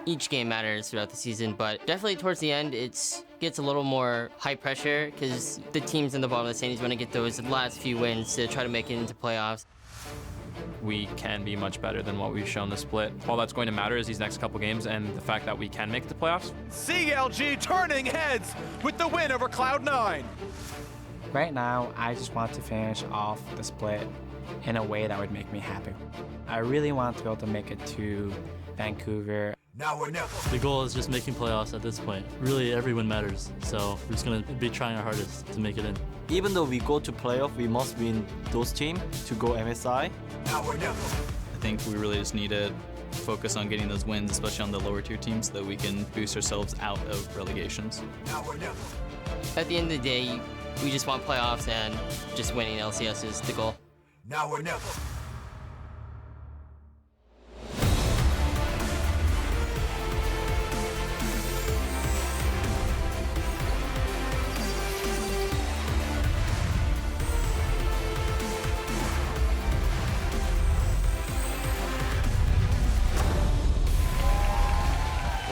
each game matters throughout the season, but definitely towards the end, it gets a little more high pressure because the teams in the bottom of the standings want to get those last few wins to try to make it into playoffs. We can be much better than what we've shown this split. All that's going to matter is these next couple games and the fact that we can make the playoffs. CLG turning heads with the win over Cloud9. Right now, I just want to finish off the split in a way that would make me happy. I really want to be able to make it to Vancouver. Now or never. The goal is just making playoffs at this point. Really, every win matters. So we're just going to be trying our hardest to make it in. Even though we go to playoff, we must win those teams to go MSI. Now or never. I think we really just need to focus on getting those wins, especially on the lower tier teams, so that we can boost ourselves out of relegations. Now or never. At the end of the day, we just want playoffs, and just winning LCS is the goal. Now or never.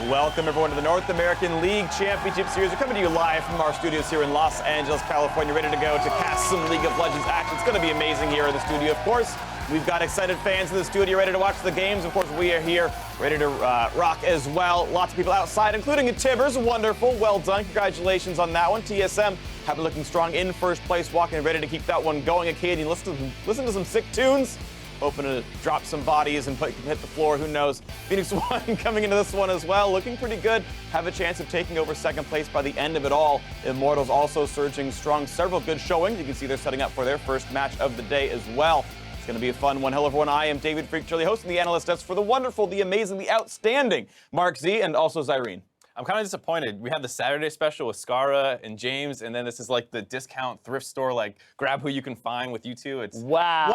Welcome everyone to the North American League Championship Series. We're coming to you live from our studios here in Los Angeles, California, ready to go to cast some League of Legends action. It's going to be amazing here in the studio, of course. We've got excited fans in the studio ready to watch the games. Of course, we are here ready to rock as well. Lots of people outside, including Tibbers. Wonderful. Well done. Congratulations on that one. TSM have been looking strong in first place, walking ready to keep that one going. Acadian, listen to some sick tunes. Hoping to drop some bodies and hit the floor, who knows. Phoenix One coming into this one as well, looking pretty good. Have a chance of taking over second place by the end of it all. Immortals also surging strong, several good showings. You can see they're setting up for their first match of the day as well. It's going to be a fun one. Hello everyone, I am David Freak Shirley, hosting the analyst desk for the wonderful, the amazing, the outstanding Mark Z, and also Zyrene. I'm kind of disappointed. We have the Saturday special with Scara and James, and then this is like the discount thrift store, like grab who you can find with you two. It's wow.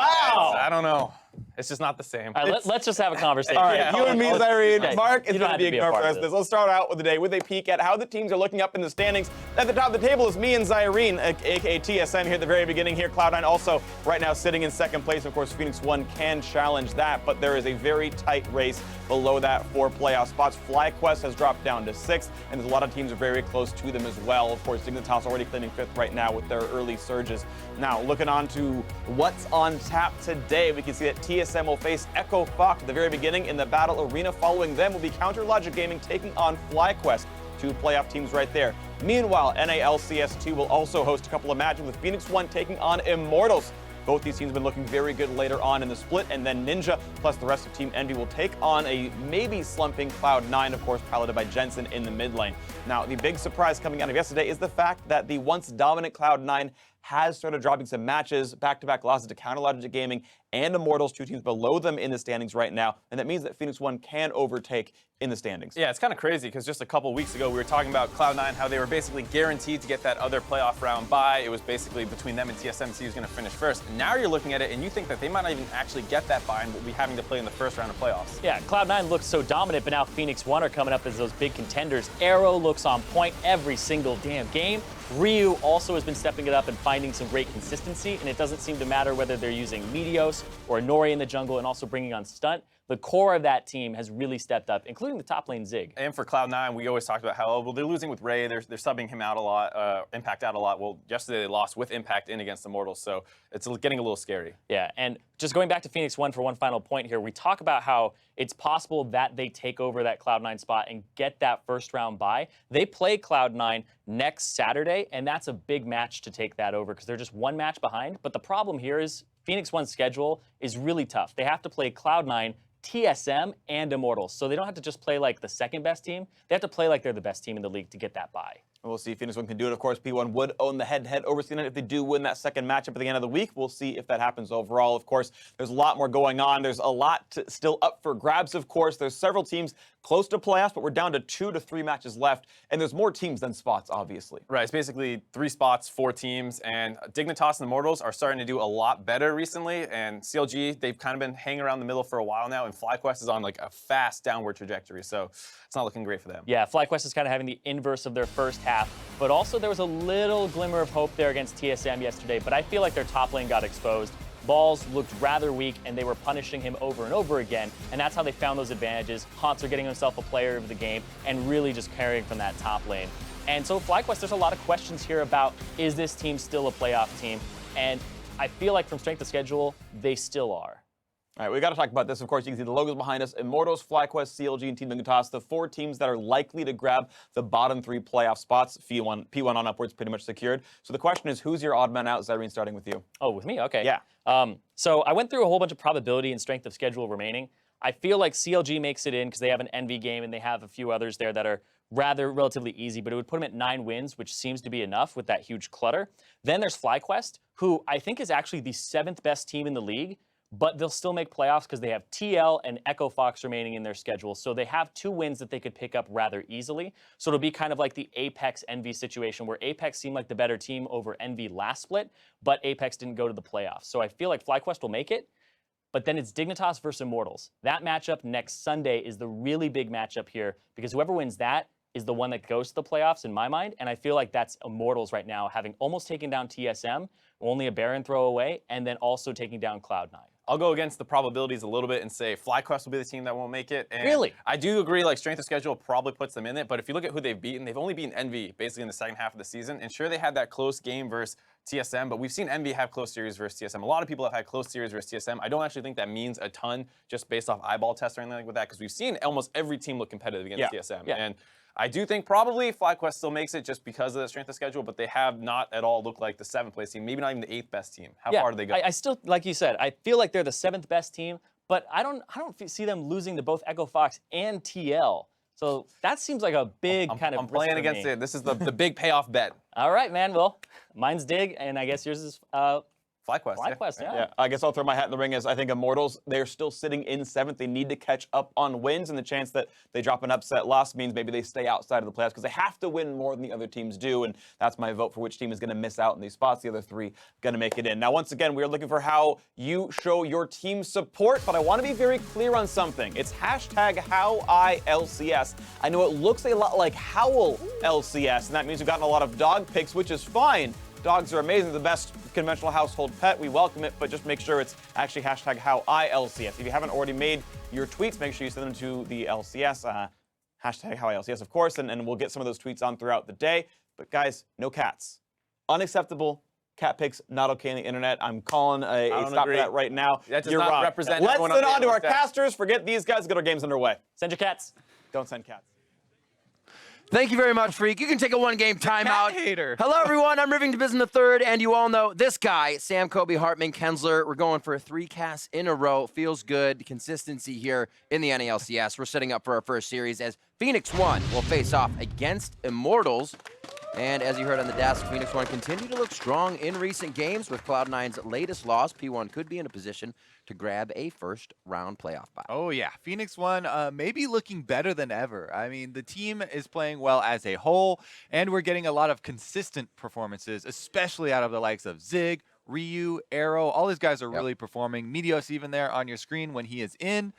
I don't know. It's just not the same. All right, let's just have a conversation. All right, you and me, Zyrene. Mark is going to be ignored for this. Let's start out with the day with a peek at how the teams are looking up in the standings. At the top of the table is me and Zyrene, aka TSM, here at the very beginning here. Cloud9 also right now sitting in second place. Of course, Phoenix One can challenge that, but there is a very tight race below that for playoff spots. FlyQuest has dropped down to 6th, and there's a lot of teams are very close to them as well. Of course, Dignitas already claiming 5th right now with their early surges. Now, looking on to what's on tap today, we can see that TSM will face Echo Fox at the very beginning in the battle arena. Following them will be Counter Logic Gaming taking on FlyQuest. Two playoff teams right there. Meanwhile, NALCS2 will also host a couple of matches with Phoenix One taking on Immortals. Both these teams have been looking very good later on in the split, and then Ninja plus the rest of Team Envy will take on a maybe slumping Cloud9, of course, piloted by Jensen in the mid lane. Now, the big surprise coming out of yesterday is the fact that the once dominant Cloud9 has started dropping some matches, back-to-back losses to Counter Logic Gaming and Immortals, two teams below them in the standings right now, and that means that Phoenix One can overtake in the standings. Yeah, it's kind of crazy because just a couple weeks ago we were talking about Cloud9, how they were basically guaranteed to get that other playoff round bye. It was basically between them and TSM to see who's going to finish first. And now you're looking at it and you think that they might not even actually get that bye and will be having to play in the first round of playoffs. Yeah, Cloud9 looks so dominant, but now Phoenix One are coming up as those big contenders. Arrow looks on point every single damn game. Ryu also has been stepping it up and finding some great consistency, and it doesn't seem to matter whether they're using Meteos or Nori in the jungle and also bringing on Stunt. The core of that team has really stepped up, including the top lane Zig. And for Cloud9, we always talked about how, well, they're losing with Ray, they're subbing him out a lot, Impact out a lot. Well, yesterday they lost with Impact in against Immortals, so it's getting a little scary. Yeah, and just going back to Phoenix One for one final point here, we talk about how it's possible that they take over that Cloud9 spot and get that first round bye. They play Cloud9 next Saturday, and that's a big match to take that over because they're just one match behind. But the problem here is Phoenix One's schedule is really tough. They have to play Cloud9, TSM, and Immortals. So they don't have to just play like the second best team. They have to play like they're the best team in the league to get that bye. We'll see if Phoenix One can do it. Of course, P1 would own the head-to-head over C9 if they do win that second matchup at the end of the week. We'll see if that happens overall. Of course, there's a lot more going on. There's a lot still up for grabs, of course. There's several teams close to playoffs, but we're down to 2 to 3 matches left. And there's more teams than spots, obviously. Right, it's basically 3 spots, 4 teams. And Dignitas and Immortals are starting to do a lot better recently. And CLG, they've kind of been hanging around the middle for a while now. And FlyQuest is on like a fast downward trajectory. So it's not looking great for them. Yeah, FlyQuest is kind of having the inverse of their first half. But also there was a little glimmer of hope there against TSM yesterday. But I feel like their top lane got exposed. balls looked rather weak, and they were punishing him over and over again, and that's how they found those advantages. Haunter getting himself a player of the game and really just carrying from that top lane. And so FlyQuest, there's a lot of questions here about, is this team still a playoff team? And I feel like from strength of schedule, they still are. All right, we got to talk about this. Of course, you can see the logos behind us. Immortals, FlyQuest, CLG, and Team Dignitas, the 4 teams that are likely to grab the bottom 3 playoff spots. P1 on upwards pretty much secured. So the question is, who's your odd man out? Zyrene, starting with you. Oh, with me? Okay. Yeah. So I went through a whole bunch of probability and strength of schedule remaining. I feel like CLG makes it in because they have an Envy game and they have a few others there that are relatively easy, but it would put them at 9 wins, which seems to be enough with that huge clutter. Then there's FlyQuest, who I think is actually the 7th best team in the league, but they'll still make playoffs because they have TL and Echo Fox remaining in their schedule. So they have 2 wins that they could pick up rather easily. So it'll be kind of like the Apex Envy situation where Apex seemed like the better team over Envy last split, but Apex didn't go to the playoffs. So I feel like FlyQuest will make it, but then it's Dignitas versus Immortals. That matchup next Sunday is the really big matchup here because whoever wins that is the one that goes to the playoffs in my mind, and I feel like that's Immortals right now, having almost taken down TSM, only a Baron throw away, and then also taking down Cloud9. I'll go against the probabilities a little bit and say FlyQuest will be the team that won't make it. And really? I do agree, like, strength of schedule probably puts them in it, but if you look at who they've beaten, they've only beaten Envy basically in the second half of the season. And sure, they had that close game versus TSM, but we've seen Envy have close series versus TSM. A lot of people have had close series versus TSM. I don't actually think that means a ton just based off eyeball tests or anything like that, because we've seen almost every team look competitive against TSM. Yeah. And I do think probably FlyQuest still makes it just because of the strength of schedule, but they have not at all looked like the 7th place team, maybe not even the 8th best team. How far do they go? I still, like you said, I feel like they're the 7th best team, but I don't see them losing to both Echo Fox and TL. So that seems like a big kind of I'm playing against it. This is the big payoff bet. All right, man. Well, mine's Dig, and I guess yours is FlyQuest. FlyQuest, yeah. I guess I'll throw my hat in the ring as I think Immortals, they're still sitting in 7th. They need to catch up on wins, and the chance that they drop an upset loss means maybe they stay outside of the playoffs because they have to win more than the other teams do, and that's my vote for which team is going to miss out in these spots. The other 3 going to make it in. Now, once again, we are looking for how you show your team support, but I want to be very clear on something. It's hashtag HowILCS. I know it looks a lot like Howl LCS, and that means we've gotten a lot of dog picks, which is fine. Dogs are amazing, the best conventional household pet. We welcome it, but just make sure it's actually hashtag HowILCS. If you haven't already made your tweets, make sure you send them to the LCS, hashtag HowILCS, of course, and we'll get some of those tweets on throughout the day. But guys, no cats. Unacceptable. Cat pics not okay on the internet. I'm calling a stop to that right now. That does You're not wrong. represent Let's everyone send on on the to our internet. casters. Forget these guys. Get our games underway. Send your cats. Don't send cats. Thank you very much, Freak. You can take a 1-game timeout. hater. Hello, everyone. I'm Rivington Biz in the third, and you all know this guy, Sam Kobe Hartman Kensler. We're going for 3 casts in a row. Feels good. Consistency here in the NALCS. We're setting up for our first series as Phoenix 1 will face off against Immortals. And as you heard on the desk, Phoenix 1 continue to look strong in recent games. With Cloud9's latest loss, P1 could be in a position to grab a first-round playoff bye. Oh, yeah. Phoenix 1 maybe looking better than ever. I mean, the team is playing well as a whole, and we're getting a lot of consistent performances, especially out of the likes of Zig, Ryu, Arrow. All these guys are really performing. Meteos even there on your screen when he is in.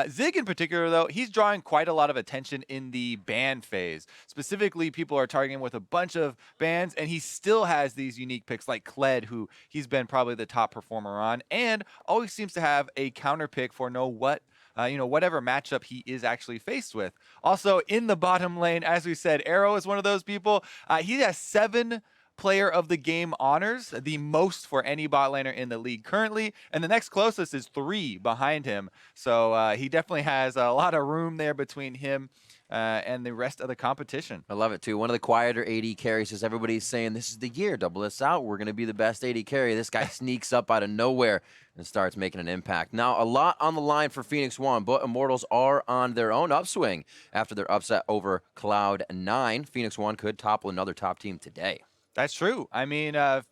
Zig in particular, though, he's drawing quite a lot of attention in the ban phase. Specifically, people are targeting with a bunch of bans, and he still has these unique picks like Kled, who he's been probably the top performer on, and always seems to have a counter pick for whatever matchup he is actually faced with. Also, in the bottom lane, as we said, Arrow is one of those people. He has 7 player of the game honors, the most for any bot laner in the league currently, and the next closest is 3 behind him. So he definitely has a lot of room there between him and the rest of the competition. I love it, too. One of the quieter AD carries is everybody's saying, this is the year, double us out. We're going to be the best AD carry. This guy sneaks up out of nowhere and starts making an impact. Now, a lot on the line for Phoenix 1, but Immortals are on their own upswing after their upset over Cloud9. Phoenix 1 could topple another top team today. That's true. I mean, as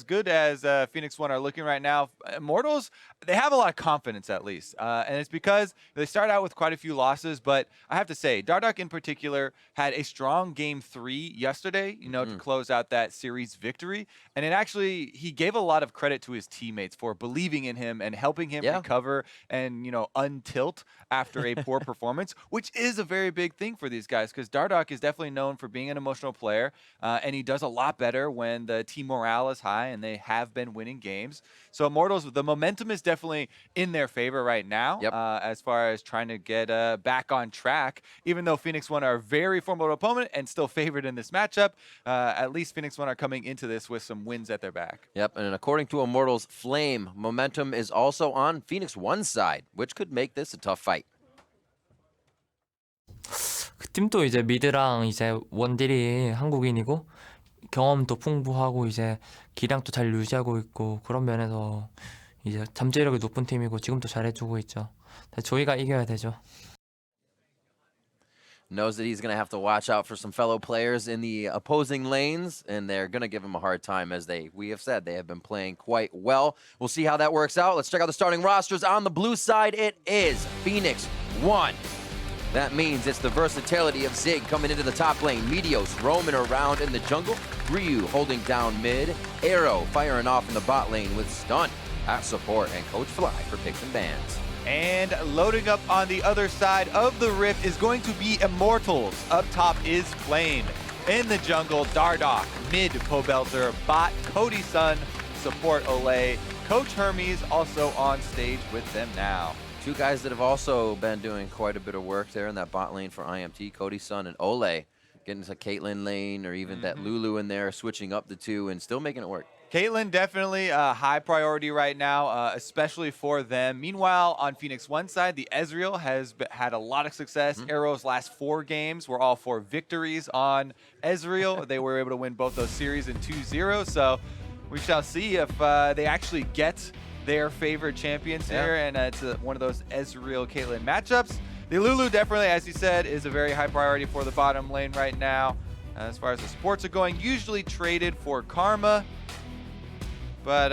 good as Phoenix 1 are looking right now, Immortals, they have a lot of confidence at least. And it's because they start out with quite a few losses, but I have to say, Dardoch in particular had a strong game 3 yesterday, to close out that series victory. And he gave a lot of credit to his teammates for believing in him and helping him recover and, untilt after a poor performance, which is a very big thing for these guys because Dardoch is definitely known for being an emotional player, and he does a lot better when the team morale is high, and they have been winning games. So Immortals, the momentum is definitely in their favor right now. Yep. As far as trying to get back on track, even though Phoenix One are a very formidable opponent and still favored in this matchup, at least Phoenix One are coming into this with some wins at their back. Yep, and according to Immortals, Flame, momentum is also on Phoenix One's side, which could make this a tough fight. 그 팀도 이제 미드랑 이제 원딜이 한국인이고 경험도 풍부하고 이제 기량도 잘 유지하고 있고 그런 면에서 이제 잠재력이 높은 팀이고 지금도 잘해주고 있죠. 저희가 이겨야 되죠. Knows that he's going to have to watch out for some fellow players in the opposing lanes, and they're going to give him a hard time as we have said, they have been playing quite well. We'll see how that works out. Let's check out the starting rosters. On the blue side, it is Phoenix One. That means it's the versatility of Zig coming into the top lane, Meteos roaming around in the jungle, Ryu holding down mid, Arrow firing off in the bot lane with Stun at support, and Coach Fly for picks and bans. And loading up on the other side of the Rift is going to be Immortals. Up top is Flame. In the jungle, Dardoch. Mid, Pobelter. Bot, Cody Sun. Support, Olay. Coach Hermes also on stage with them now. Two guys that have also been doing quite a bit of work there in that bot lane for IMT, Cody Sun and Olay. Getting to Caitlyn lane or even that Lulu in there, switching up the two and still making it work. Caitlyn definitely a high priority right now, especially for them. Meanwhile, on Phoenix One side, the Ezreal has had a lot of success. Arrow's last 4 games were all 4 victories on Ezreal. They were able to win both those series in 2-0. So we shall see if they actually get their favorite champions here, and it's one of those Ezreal-Caitlyn matchups. The Lulu definitely, as you said, is a very high priority for the bottom lane right now. As far as the supports are going, usually traded for Karma. But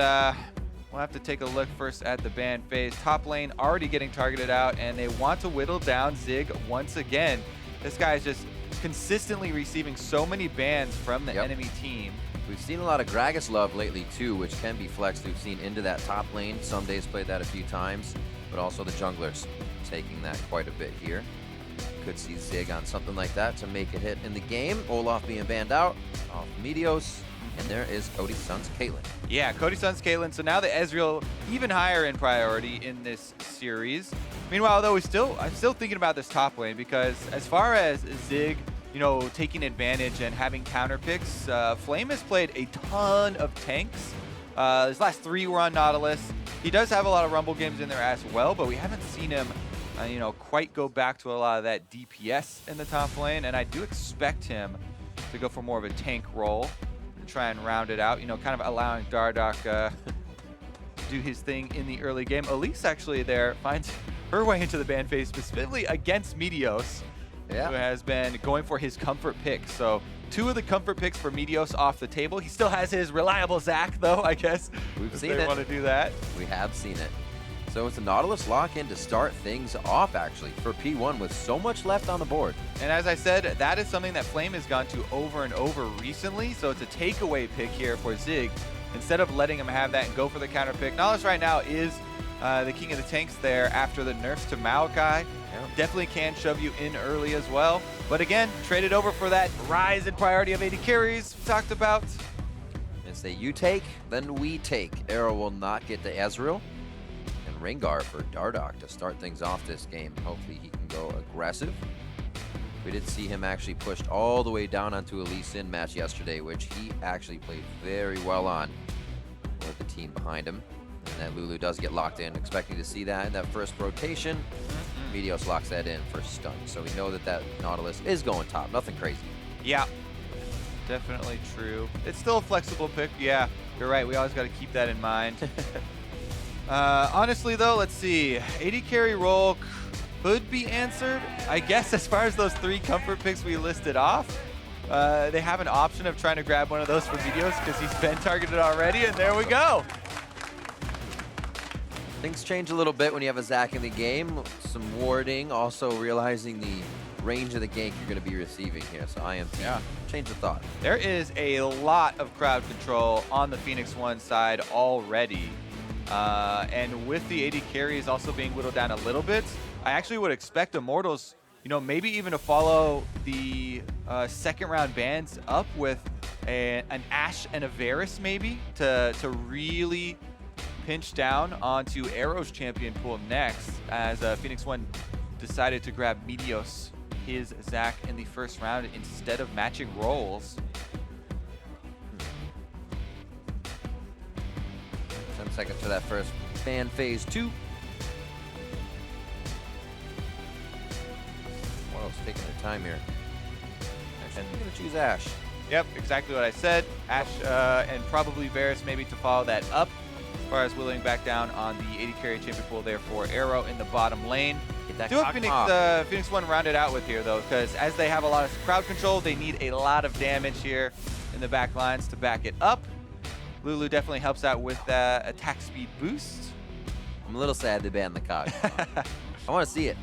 we'll have to take a look first at the ban phase. Top lane already getting targeted out, and they want to whittle down Zig once again. This guy is just consistently receiving so many bans from the enemy team. We've seen a lot of Gragas love lately too, which can be flexed. We've seen into that top lane. Some days played that a few times, but also the junglers taking that quite a bit here. Could see Zig on something like that to make a hit in the game. Olaf being banned out off Meteos. And there is Cody Sun's Caitlyn. Yeah, Cody Sun's Caitlyn. So now the Ezreal even higher in priority in this series. Meanwhile, though, I'm still thinking about this top lane because as far as Zig, you know, taking advantage and having counter picks, Flame has played a ton of tanks. His last 3 were on Nautilus. He does have a lot of Rumble games in there as well, but we haven't seen him, you know, quite go back to a lot of that DPS in the top lane. And I do expect him to go for more of a tank role. Try and round it out, you know, kind of allowing Dardoch do his thing in the early game. Elise actually there finds her way into the ban phase specifically against Meteos, who has been going for his comfort pick. So 2 of the comfort picks for Meteos off the table. He still has his reliable Zac though, I guess. We've seen they it. want to do that. We have seen it. So it's a Nautilus lock-in to start things off, actually, for P1 with so much left on the board. And as I said, that is something that Flame has gone to over and over recently, so it's a takeaway pick here for Zig. Instead of letting him have that and go for the counter pick, Nautilus right now is the king of the tanks there after the nerfs to Maokai. Definitely can shove you in early as well. But again, traded over for that rise in priority of 80 carries we talked about. And say you take, then we take. Arrow will not get to Ezreal. Rengar for Dardoch to start things off this game. Hopefully he can go aggressive. We did see him actually pushed all the way down onto a Lee Sin match yesterday, which he actually played very well on with the team behind him. And that Lulu does get locked in, expecting to see that in that first rotation. Meteos locks that in for stun. So we know that that Nautilus is going top. Nothing crazy. Yeah, definitely true. It's still a flexible pick. Yeah, you're right. We always got to keep that in mind. Honestly, though, let's see. 80 carry role could be answered. I guess as far as those 3 comfort picks we listed off, they have an option of trying to grab one of those for Meteos because he's been targeted already, and there we go. Things change a little bit when you have a Zac in the game. Some warding, also realizing the range of the gank you're going to be receiving here. So IMT, change of thought. There is a lot of crowd control on the Phoenix One side already. And with the 80 carries also being whittled down a little bit, I actually would expect Immortals, you know, maybe even to follow the second round bans up with an Ashe and a Varus maybe to really pinch down onto Arrow's champion pool next, as Phoenix One decided to grab Meteos, his Zac, in the first round instead of matching roles. 10 seconds for that first ban phase 2. Well, it's taking their time here. Actually, I'm going to choose Ashe. Yep, exactly what I said. Ashe and probably Varus maybe to follow that up. As far as willing back down on the 80 carry champion pool there for Arrow in the bottom lane. Do what Phoenix One rounded out with here though, because as they have a lot of crowd control, they need a lot of damage here in the back lines to back it up. Lulu definitely helps out with that attack speed boost. I'm a little sad they banned the Cog. I want to see it.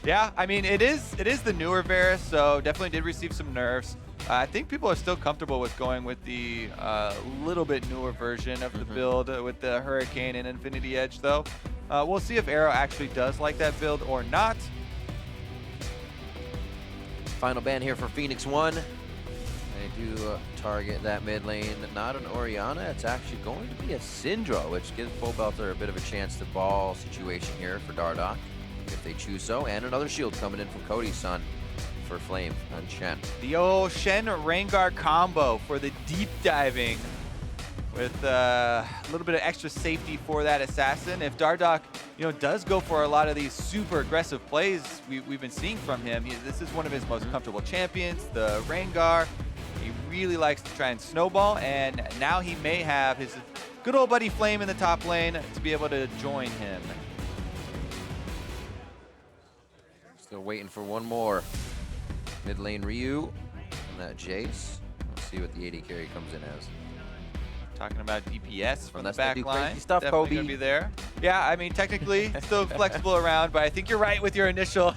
Yeah, I mean, it is the newer Varus, so definitely did receive some nerfs. I think people are still comfortable with going with the little bit newer version of the build with the Hurricane and Infinity Edge, though. We'll see if Arrow actually does like that build or not. Final ban here for Phoenix One. They do target that mid lane. Not an Orianna. It's actually going to be a Syndra, which gives Pobelter a bit of a chance to ball situation here for Dardoch, if they choose so. And another shield coming in from Cody's son for Flame on Shen. The old Shen Rengar combo for the deep diving with a little bit of extra safety for that assassin. If Dardoch, does go for a lot of these super aggressive plays we've been seeing from him, this is one of his most comfortable champions, the Rengar. He really likes to try and snowball, and now he may have his good old buddy Flame in the top lane to be able to join him. Still waiting for one more. Mid lane Ryu and that Jace. Let's see what the 80 carry comes in as. Talking about DPS from the Unless back they do line. crazy stuff, Definitely Kobe. gonna be there. Yeah, I mean, technically still flexible around, but I think you're right with your initial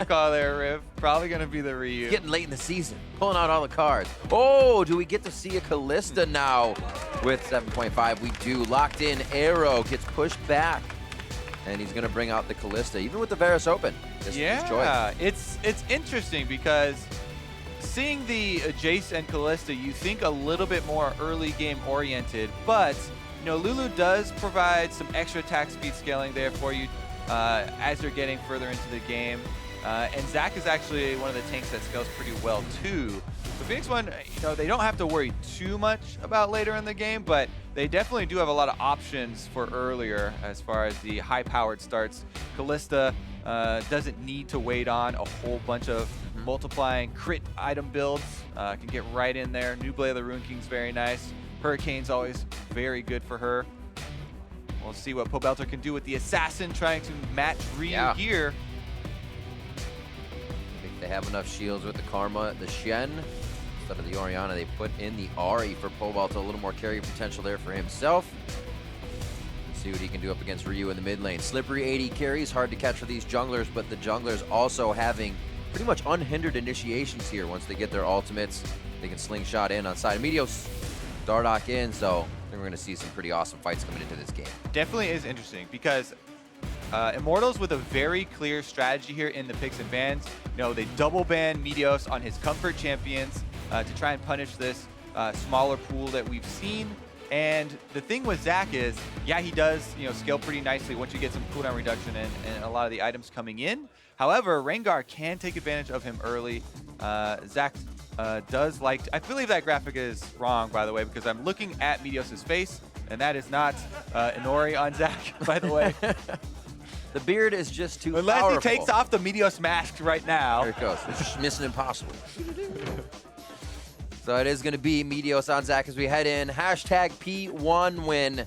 call there, Riv. Probably gonna be the Ryu. It's getting late in the season, pulling out all the cards. Oh, do we get to see a Callista now with 7.5? We do. Locked in Arrow gets pushed back, and he's gonna bring out the Callista, even with the Varus open. This is his choice. Yeah, it's interesting because seeing the Jace and Callista, you think a little bit more early game oriented, but Lulu does provide some extra attack speed scaling there for you as you're getting further into the game. And Zac is actually one of the tanks that scales pretty well too. So Phoenix One, they don't have to worry too much about later in the game, but they definitely do have a lot of options for earlier as far as the high-powered starts. Callista doesn't need to wait on a whole bunch of multiplying crit item builds. Can get right in there. New Blade of the Rune King's very nice. Hurricane's always very good for her. We'll see what Pobelter can do with the Assassin trying to match Ryu here. I think they have enough shields with the Karma, the Shen. Instead of the Orianna, they put in the Ahri for Pobelter. A little more carry potential there for himself. See what he can do up against Ryu in the mid lane. Slippery 80 carries, hard to catch for these junglers, but the junglers also having pretty much unhindered initiations here. Once they get their ultimates, they can slingshot in on side. Meteos, Dardoch in, so I think we're going to see some pretty awesome fights coming into this game. Definitely is interesting because Immortals with a very clear strategy here in the picks and bans. They double ban Meteos on his comfort champions to try and punish this smaller pool that we've seen. And the thing with Zac is, yeah, he does, scale pretty nicely once you get some cooldown reduction and a lot of the items coming in. However, Rengar can take advantage of him early. Zac does like, I believe that graphic is wrong, by the way, because I'm looking at Meteos' face, and that is not Inori on Zac, by the way. The beard is just too Unless powerful. he takes off the Meteos mask right now. There it goes. It's just Mission Impossible. So it is going to be Meteos on Zac as we head in. Hashtag P1 win.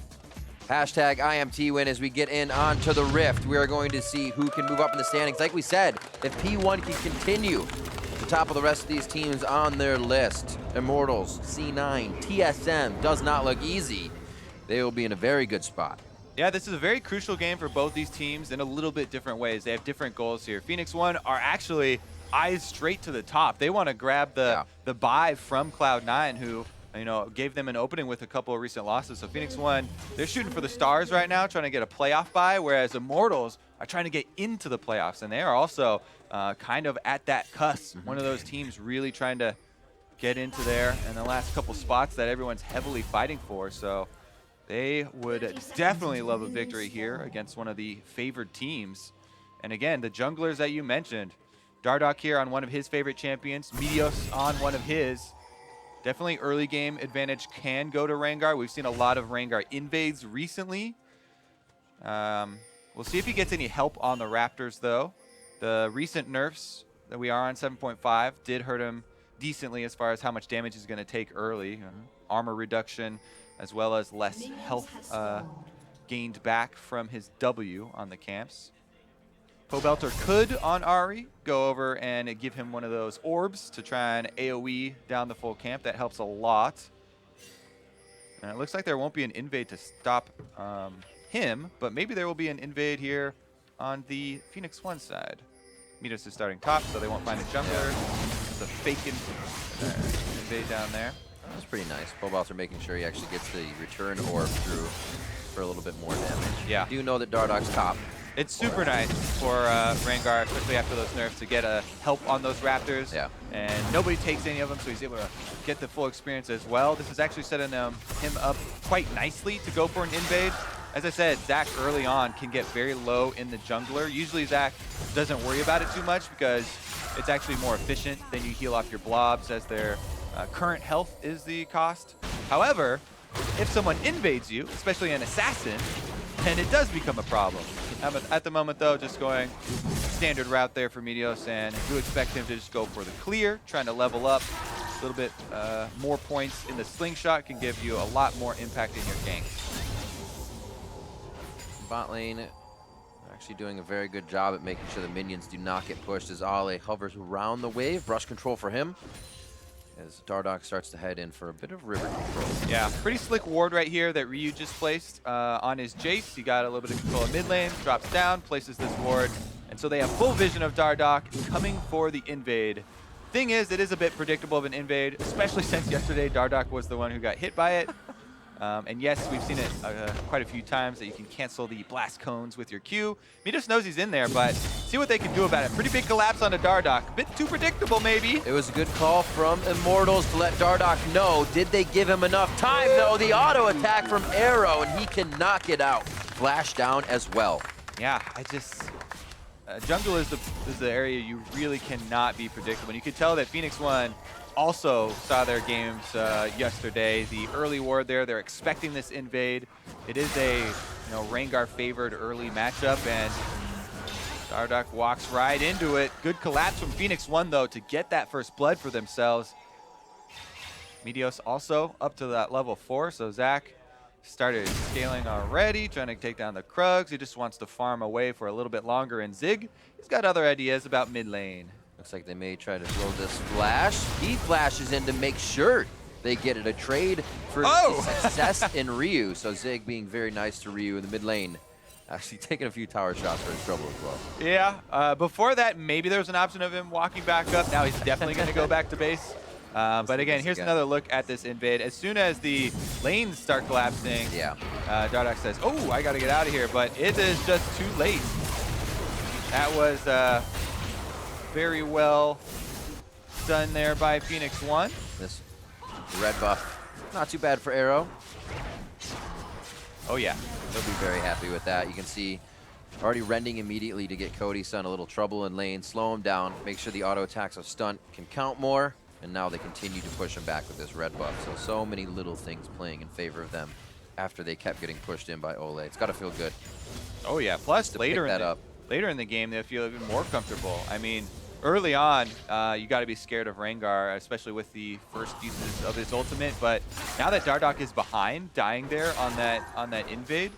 Hashtag IMT win as we get in onto the Rift. We are going to see who can move up in the standings. Like we said, if P1 can continue to top of the rest of these teams on their list, Immortals, C9, TSM, does not look easy. They will be in a very good spot. Yeah, this is a very crucial game for both these teams in a little bit different ways. They have different goals here. Phoenix One are actually eyes straight to the top. They want to grab the buy from Cloud9, who gave them an opening with a couple of recent losses. So Phoenix One, they're shooting for the stars right now, trying to get a playoff bye, whereas Immortals are trying to get into the playoffs, and they are also kind of at that cusp. One of those teams really trying to get into there in the last couple spots that everyone's heavily fighting for. So they would definitely love a victory here against one of the favored teams. And again, the junglers that you mentioned, Dardoch here on one of his favorite champions, Meteos on one of his. Definitely early game advantage can go to Rengar. We've seen a lot of Rengar invades recently. We'll see if he gets any help on the Raptors, though. The recent nerfs that we are on 7.5 did hurt him decently as far as how much damage he's going to take early. Armor reduction, as well as less health gained back from his W on the camps. Pobelter could, on Ahri, go over and give him one of those orbs to try and AoE down the full camp. That helps a lot. And it looks like there won't be an invade to stop him, but maybe there will be an invade here on the Phoenix One side. Meteos is starting top, so they won't find a jungler. It's a fake invade down there. That's pretty nice. Pobelter making sure he actually gets the return orb through for a little bit more damage. Yeah. You know that Dardoch's top. It's super nice for Rengar, especially after those nerfs, to get a help on those Raptors. Yeah. And nobody takes any of them, so he's able to get the full experience as well. This is actually setting him up quite nicely to go for an invade. As I said, Zac early on can get very low in the jungler. Usually Zac doesn't worry about it too much because it's actually more efficient than you heal off your blobs, as their current health is the cost. However, if someone invades you, especially an assassin, then it does become a problem. At the moment, though, just going standard route there for Meteos, and I do expect him to just go for the clear, trying to level up. A little bit more points in the slingshot can give you a lot more impact in your gank. Bot lane actually doing a very good job at making sure the minions do not get pushed as Ale hovers around the wave. Brush control for him as Dardoch starts to head in for a bit of river control. Yeah, pretty slick ward right here that Ryu just placed on his Jace. He got a little bit of control of mid lane, drops down, places this ward. And so they have full vision of Dardoch coming for the invade. Thing is, it is a bit predictable of an invade, especially since yesterday Dardoch was the one who got hit by it. And yes, we've seen it quite a few times that you can cancel the blast cones with your Q. Meteos knows he's in there, but see what they can do about it. Pretty big collapse onto Dardoch. A bit too predictable, maybe. It was a good call from Immortals to let Dardoch know. Did they give him enough time, though? The auto attack from Arrow, and he cannot get out. Flash down as well. Yeah, jungle is the area you really cannot be predictable. And you could tell that Phoenix One also saw their games yesterday. The early ward there, they're expecting this invade. It is a Rengar favored early matchup, and Dardoch walks right into it. Good collapse from Phoenix One, though, to get that first blood for themselves. Meteos also up to that level 4, so Zac started scaling already, trying to take down the Krugs. He just wants to farm away for a little bit longer, and Zig, he's got other ideas about mid lane. Looks like they may try to throw this flash. He flashes in to make sure they get it. A trade for success in Ryu. So Zig being very nice to Ryu in the mid lane. Actually taking a few tower shots for his trouble as well. Yeah, before that, maybe there was an option of him walking back up. Now he's definitely going to go back to base. But again, here's another look at this invade. As soon as the lanes start collapsing, Dardoch says, oh, I got to get out of here. But it is just too late. That was very well done there by Phoenix One. This red buff, not too bad for Arrow. Oh yeah. He'll be very happy with that. You can see already rending immediately to get Cody's son a little trouble in lane, slow him down, make sure the auto attacks of stunt can count more, and now they continue to push him back with this red buff. So many little things playing in favor of them after they kept getting pushed in by Ole. It's got to feel good. Oh yeah, plus later in the game, they feel even more comfortable. I mean, early on, you got to be scared of Rengar, especially with the first uses of his ultimate. But now that Dardoch is behind, dying there on that invade,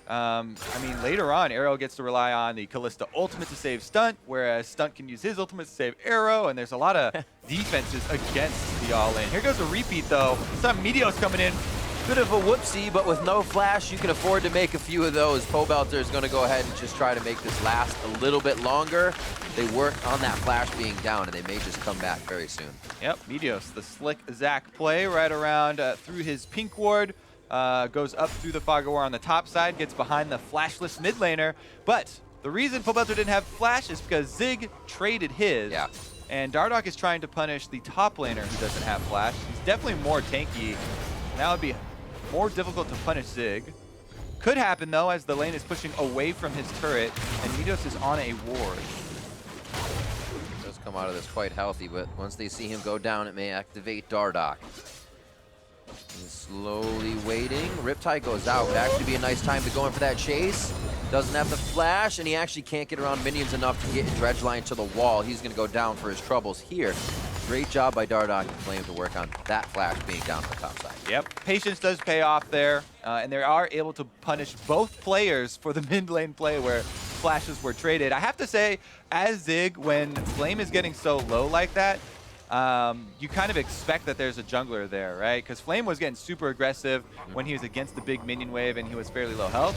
I mean, later on, Arrow gets to rely on the Kalista ultimate to save Stunt, whereas Stunt can use his ultimate to save Arrow, and there's a lot of defenses against the all-in. Here goes a repeat, though. Some Meteos coming in. Bit of a whoopsie, but with no flash, you can afford to make a few of those. Pobelter is going to go ahead and just try to make this last a little bit longer. They work on that flash being down, and they may just come back very soon. Yep, Meteos, the slick Zac play right around through his pink ward, goes up through the Fog of War on the top side, gets behind the flashless mid laner. But the reason Pobelter didn't have flash is because Zig traded his. Yeah. And Dardoch is trying to punish the top laner who doesn't have flash. He's definitely more tanky. Now it'd be more difficult to punish Zig. Could happen though, as the lane is pushing away from his turret, and Midos is on a ward. Does come out of this quite healthy, but once they see him go down, it may activate Dardoch. He's slowly waiting. Riptide goes out. Would actually be a nice time to go in for that chase. Doesn't have the flash, and he actually can't get around minions enough to get Dredgeline to the wall. He's going to go down for his troubles here. Great job by Dardoch and Flame to work on that flash being down on the top side. Yep, patience does pay off there, and they are able to punish both players for the mid lane play where flashes were traded. I have to say, as Zig, when Flame is getting so low like that, you kind of expect that there's a jungler there, right? Because Flame was getting super aggressive when he was against the big minion wave and he was fairly low health.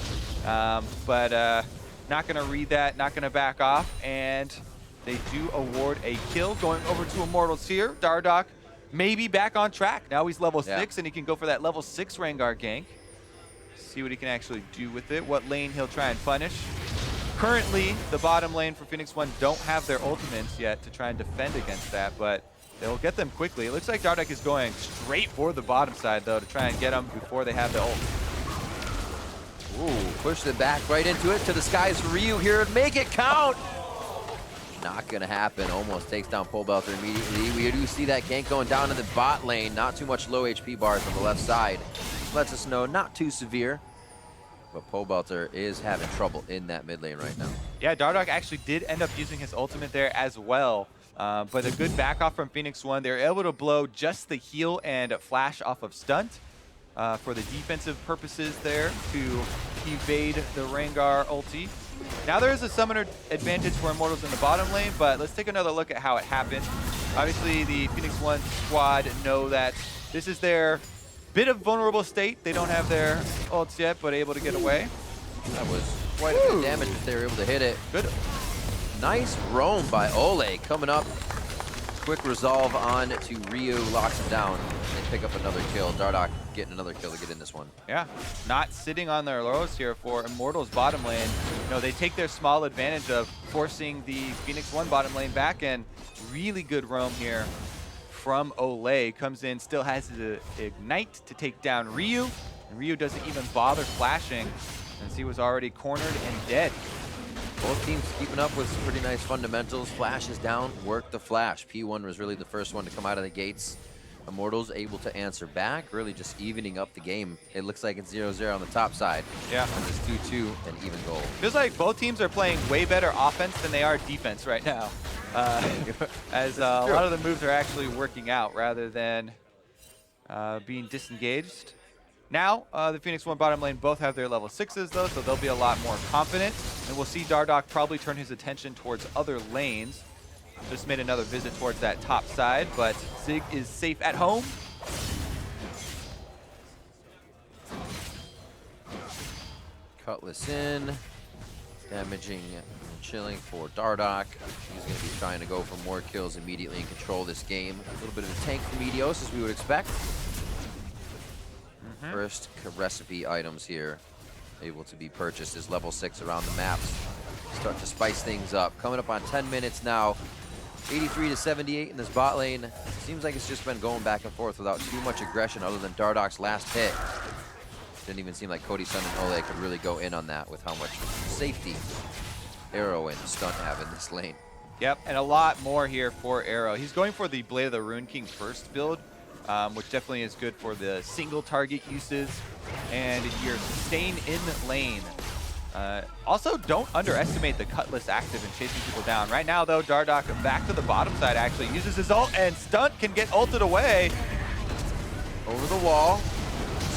But not going to read that, not going to back off, and they do award a kill going over to Immortals here. Dardoch maybe back on track. Now he's level 6 and he can go for that level 6 Rengar gank. See what he can actually do with it, what lane he'll try and punish. Currently, the bottom lane for Phoenix One don't have their ultimates yet to try and defend against that, but they'll get them quickly. It looks like Dardoch is going straight for the bottom side, though, to try and get them before they have the ult. Ooh, push them back right into it, to the skies for Ryu here. Make it count! Not gonna happen. Almost takes down Pobelter immediately. We do see that gank going down to the bot lane. Not too much low HP bars on the left side. Lets us know not too severe. But Pobelter is having trouble in that mid lane right now. Yeah, Dardoch actually did end up using his ultimate there as well. But a good back off from Phoenix One. They were able to blow just the heal and flash off of Stunt for the defensive purposes there to evade the Rengar ulti. Now there is a summoner advantage for Immortals in the bottom lane, but let's take another look at how it happened. Obviously, the Phoenix One squad know that this is their bit of vulnerable state. They don't have their ults yet, but able to get away. That was quite a bit of damage if they were able to hit it. Good. Nice roam by Ole coming up. Quick resolve on to Ryu, locks him down, and pick up another kill. Dardoch getting another kill to get in this one. Yeah, not sitting on their laurels here for Immortals bottom lane. You know, they take their small advantage of forcing the Phoenix One bottom lane back, and really good roam here from Ole. Comes in, still has his ignite to take down Ryu, and Ryu doesn't even bother flashing since he was already cornered and dead. Both teams keeping up with some pretty nice fundamentals. Flash is down, work the flash. P1 was really the first one to come out of the gates. Immortals able to answer back, really just evening up the game. It looks like it's 0-0 on the top side. Yeah. And it's 2-2 and even goal. Feels like both teams are playing way better offense than they are defense right now. As a lot of the moves are actually working out rather than being disengaged. Now, the Phoenix One bottom lane both have their level 6s though, so they'll be a lot more confident. And we'll see Dardoch probably turn his attention towards other lanes. Just made another visit towards that top side, but Zig is safe at home. Cutlass in, damaging and chilling for Dardoch. He's going to be trying to go for more kills immediately and control this game. A little bit of a tank from Meteos, as we would expect. First recipe items here able to be purchased is level 6 around the maps. Start to spice things up. Coming up on 10 minutes now. 83 to 78 in this bot lane. Seems like it's just been going back and forth without too much aggression other than Dardoch's last hit. Didn't even seem like Cody Sun and Ole could really go in on that with how much safety Arrow and Stunt have in this lane. Yep, and a lot more here for Arrow. He's going for the Blade of the Rune King first build, which definitely is good for the single target uses and your sustain in lane. Also, don't underestimate the Cutlass active in chasing people down. Right now, though, Dardoch back to the bottom side actually uses his ult, and Stunt can get ulted away. Over the wall,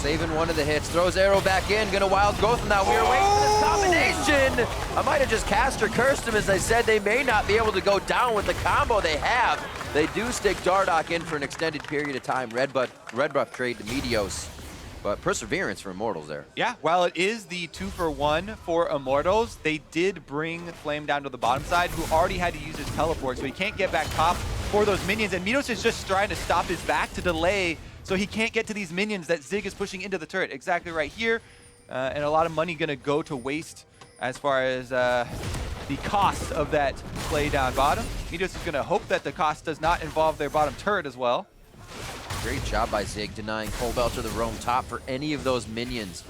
saving one of the hits, throws Arrow back in, gonna wild growth from that. We were waiting for this combination. I might have just cast or cursed him. As I said, they may not be able to go down with the combo they have. They do stick Dardoch in for an extended period of time. Red buff trade to Meteos. But perseverance for Immortals there. Yeah, while it is the 2-for-1 for Immortals, they did bring Flame down to the bottom side, who already had to use his teleport, so he can't get back top for those minions. And Meteos is just trying to stop his back to delay, so he can't get to these minions that Zig is pushing into the turret. Exactly right here. And a lot of money gonna go to waste as far as the cost of that play down bottom. Meteos is going to hope that the cost does not involve their bottom turret as well. Great job by Zig denying Pobelter the roam top for any of those minions.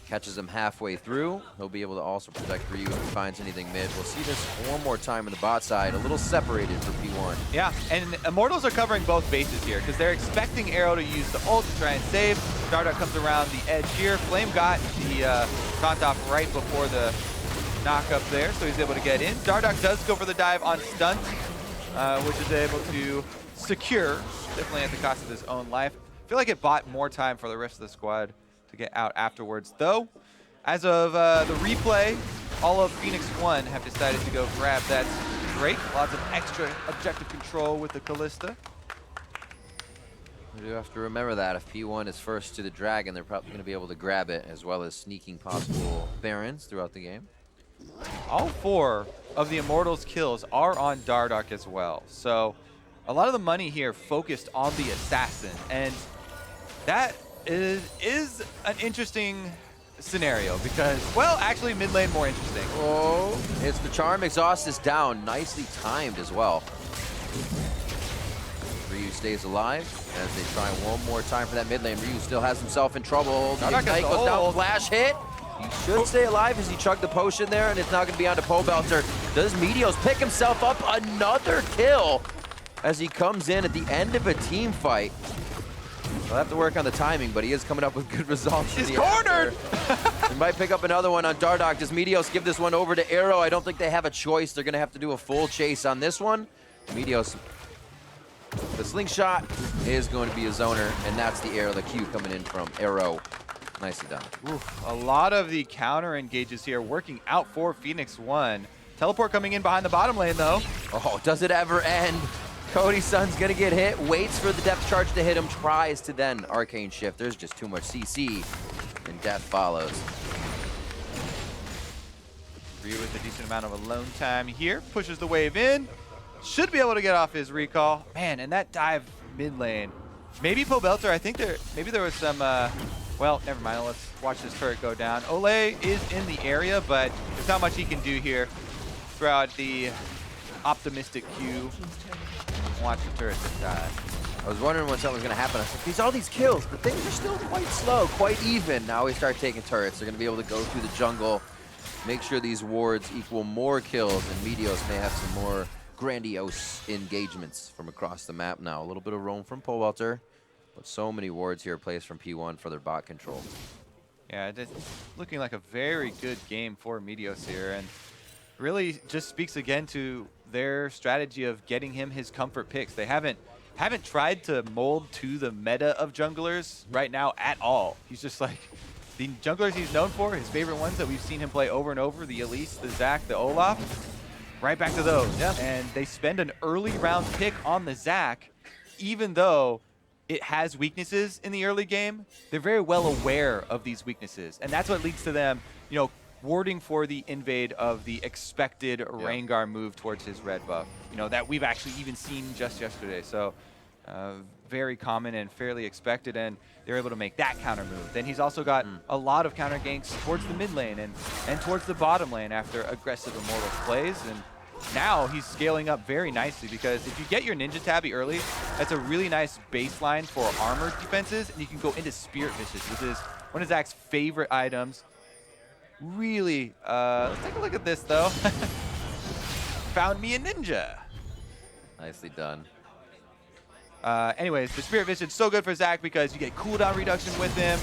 Catches him halfway through. He'll be able to also protect Ryu if he finds anything mid. We'll see this one more time on the bot side, a little separated for P1. Yeah, and Immortals are covering both bases here because they're expecting Arrow to use the ult to try and save. Dardoch comes around the edge here. Flame got the taunt off right before the knock up there, so he's able to get in. Dardoch does go for the dive on stunt, which is able to secure, definitely at the cost of his own life. I feel like it bought more time for the rest of the squad to get out afterwards, though. As of the replay, all of Phoenix 1 have decided to go grab that Drake. Lots of extra objective control with the Kalista. We do have to remember that if P1 is first to the Dragon, they're probably going to be able to grab it, as well as sneaking possible Barons throughout the game. All 4 of the Immortals kills are on Dardoch as well. So a lot of the money here focused on the Assassin, and that is an interesting scenario because, well, actually mid lane more interesting. Oh, it's the charm. Exhaust is down. Nicely timed as well. Ryu stays alive as they try one more time for that mid lane. Ryu still has himself in trouble. The Ignite goes down, flash hit. He should stay alive as he chugged the potion there, and it's now going to be on to Pobelter. Does Meteos pick himself up another kill as he comes in at the end of a team fight? He'll have to work on the timing, but he is coming up with good results. He's cornered! He might pick up another one on Dardoch. Does Meteos give this one over to Arrow? I don't think they have a choice. They're going to have to do a full chase on this one. Meteos, the slingshot is going to be a zoner, and that's the Arrow, the Q coming in from Arrow. Nicely done. Oof, a lot of the counter engages here working out for Phoenix 1. Teleport coming in behind the bottom lane, though. Oh, does it ever end? Cody Sun's gonna get hit, waits for the depth charge to hit him, tries to then arcane shift. There's just too much CC, and death follows. Ryu with a decent amount of alone time here, pushes the wave in. Should be able to get off his recall. Man, and that dive mid lane. Maybe Pobelter, I think maybe there was some, well, never mind. Let's watch this turret go down. Ole is in the area, but there's not much he can do here throughout the optimistic Q. Watch the turret die. I was wondering when something was going to happen. I was like, these all these kills, but things are still quite slow, quite even. Now we start taking turrets. They're going to be able to go through the jungle, make sure these wards equal more kills, and Meteos may have some more grandiose engagements from across the map now. A little bit of roam from Pobelter, but so many wards here placed from P1 for their bot control. Yeah, it's looking like a very good game for Meteos here, and really just speaks again to their strategy of getting him his comfort picks. They haven't tried to mold to the meta of junglers right now at all. He's just like the junglers he's known for, his favorite ones that we've seen him play over and over, the Elise, the Zac, the Olaf, right back to those. Yeah. And they spend an early round pick on the Zac, even though it has weaknesses in the early game. They're very well aware of these weaknesses, and that's what leads to them, you know, warding for the invade of the expected Rengar move towards his red buff, you know, that we've actually even seen just yesterday. So very common and fairly expected, and they're able to make that counter move. Then he's also got a lot of counter ganks towards the mid lane and towards the bottom lane after aggressive Immortals plays. And now he's scaling up very nicely, because if you get your Ninja Tabby early, that's a really nice baseline for armor defenses, and you can go into Spirit Vicious, which is one of Zac's favorite items. Really, let's take a look at this though. Found me a ninja. Nicely done. Anyways, the Spirit Vision is so good for Zac because you get cooldown reduction with him,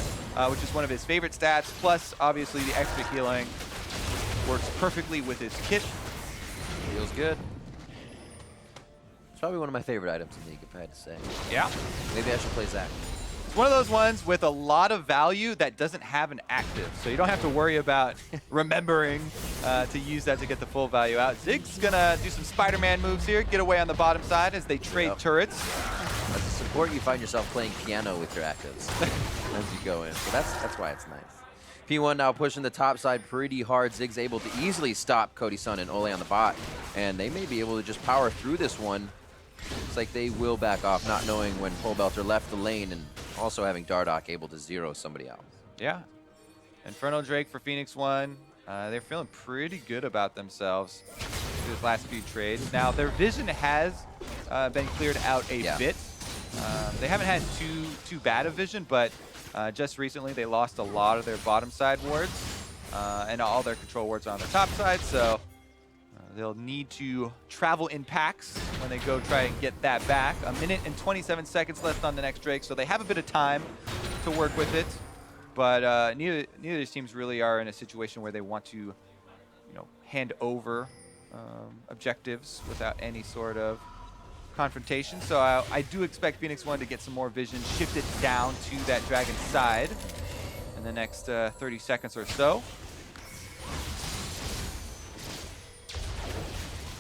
which is one of his favorite stats. Plus, obviously, the extra healing works perfectly with his kit. Feels good. It's probably one of my favorite items in League, if I had to say. Yeah. Maybe I should play Zac. It's one of those ones with a lot of value that doesn't have an active, so you don't have to worry about remembering to use that to get the full value out. Zig's gonna do some Spider-Man moves here, get away on the bottom side as they trade turrets. As a support, you find yourself playing piano with your actives as you go in, so that's why it's nice. P1 now pushing the top side pretty hard. Zig's able to easily stop Cody Sun and Ole on the bot, and they may be able to just power through this one. It's like they will back off, not knowing when Pobelter left the lane, and also having Dardoch able to zero somebody else. Yeah. Inferno Drake for Phoenix 1. They're feeling pretty good about themselves these last few trades. Now, their vision has been cleared out a bit. They haven't had too bad a vision, but just recently they lost a lot of their bottom side wards, and all their control wards are on the top side, so they'll need to travel in packs when they go try and get that back. 1 minute and 27 seconds left on the next Drake, so they have a bit of time to work with it. But neither of these teams really are in a situation where they want to, hand over objectives without any sort of confrontation. So I do expect Phoenix One to get some more vision shifted down to that Dragon side in the next 30 seconds or so.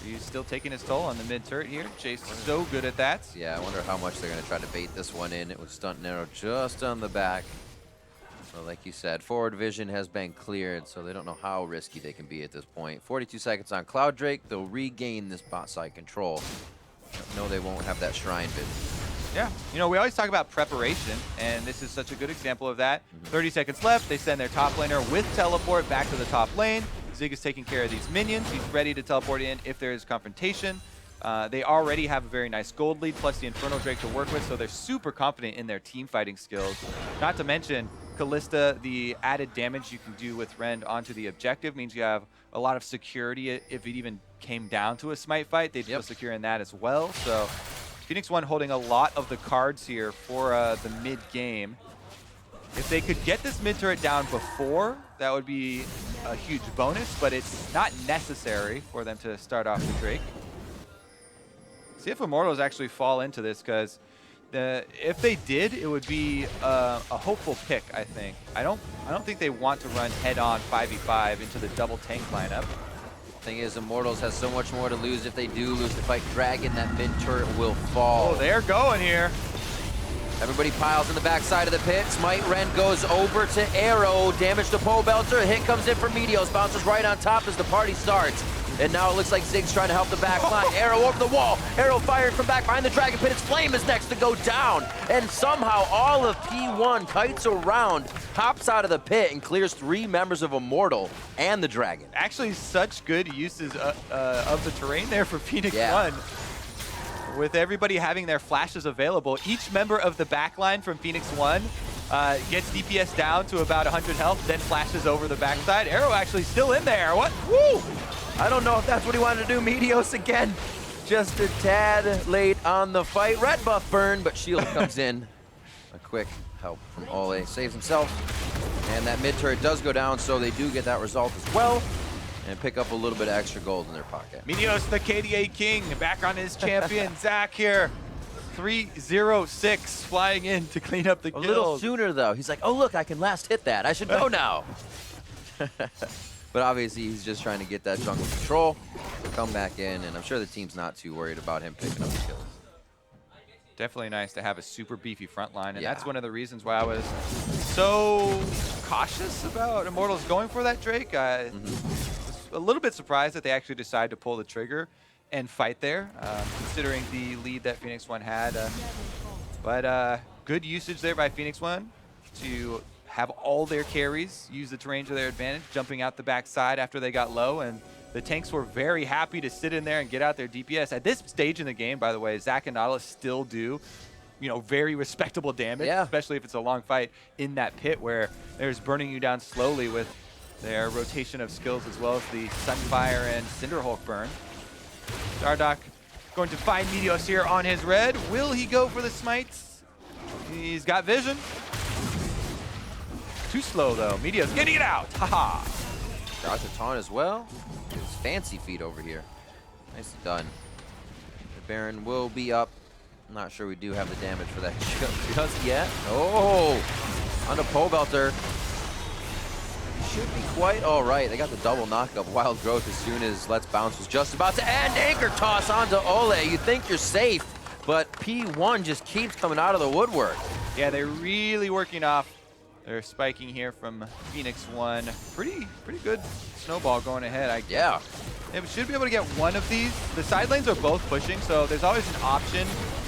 He's still taking his toll on the mid turret here. Chase so good at that. Yeah, I wonder how much they're going to try to bait this one in. It was stunt and arrow just on the back. So like you said, forward vision has been cleared, so they don't know how risky they can be at this point. 42 seconds on Cloud Drake. They'll regain this bot side control. No, they won't have that shrine vision. Yeah, we always talk about preparation, and this is such a good example of that. 30 seconds left. They send their top laner with teleport back to the top lane. Zig is taking care of these minions. He's ready to teleport in if there is confrontation. They already have a very nice gold lead, plus the Infernal Drake to work with, so they're super confident in their team fighting skills. Not to mention, Kalista, the added damage you can do with Rend onto the objective means you have a lot of security. If it even came down to a smite fight, they'd feel secure in that as well. So Phoenix One holding a lot of the cards here for the mid game. If they could get this mid turret down before, that would be a huge bonus, but it's not necessary for them to start off the Drake. See if Immortals actually fall into this, because if they did, it would be a hopeful pick, I think. I don't think they want to run head-on 5v5 into the double tank lineup. Thing is, Immortals has so much more to lose. If they do lose the fight, Dragon, that mid turret will fall. Oh, they're going here. Everybody piles in the backside of the pit. Smite Rend goes over to Arrow. Damage to Pole Belter. A hit comes in for Meteos. Bounces right on top as the party starts. And now it looks like Zig's trying to help the back line. Arrow over the wall. Arrow fired from back behind the Dragon Pit. Its Flame is next to go down. And somehow all of P1 kites around, hops out of the pit, and clears 3 members of Immortal and the Dragon. Actually, such good uses of the terrain there for Phoenix One. With everybody having their flashes available, each member of the backline from Phoenix One gets DPS down to about 100 health, then flashes over the backside. Arrow actually still in there. What? Woo! I don't know if that's what he wanted to do. Meteos again, just a tad late on the fight. Red buff burn, but shield comes in. A quick help from Ole, saves himself. And that mid turret does go down, so they do get that result as well. And pick up a little bit of extra gold in their pocket. Meteos, the KDA King, back on his champion. Zach here. 306 flying in to clean up the kills. A little sooner, though. He's like, oh, look, I can last hit that. I should go now. But obviously, he's just trying to get that jungle control, come back in, and I'm sure the team's not too worried about him picking up the kills. Definitely nice to have a super beefy front line, and that's one of the reasons why I was so cautious about Immortals going for that Drake. I was a little bit surprised that they actually decided to pull the trigger and fight there, considering the lead that Phoenix One had. But good usage there by Phoenix One to have all their carries use the terrain to their advantage, jumping out the backside after they got low, and the tanks were very happy to sit in there and get out their DPS. At this stage in the game, by the way, Zac and Nautilus still do, very respectable damage, especially if it's a long fight in that pit where there's burning you down slowly with their rotation of skills, as well as the Sunfire and Cinderhulk burn. Dardoch going to find Meteos here on his red. Will he go for the smites? He's got vision. Too slow, though. Meteos getting it out. Haha. Dodge a taunt as well. His fancy feet over here. Nicely done. The Baron will be up. I'm not sure we do have the damage for that just yet. Oh, on a Pole Belter. Should be quite all right. They got the double knockup Wild Growth as soon as Let's Bounce was just about to end. Anchor toss onto Ole. You think you're safe, but P1 just keeps coming out of the woodwork. Yeah, they're really working off. They're spiking here from Phoenix One. Pretty good snowball going ahead. They should be able to get one of these. The side lanes are both pushing, so there's always an option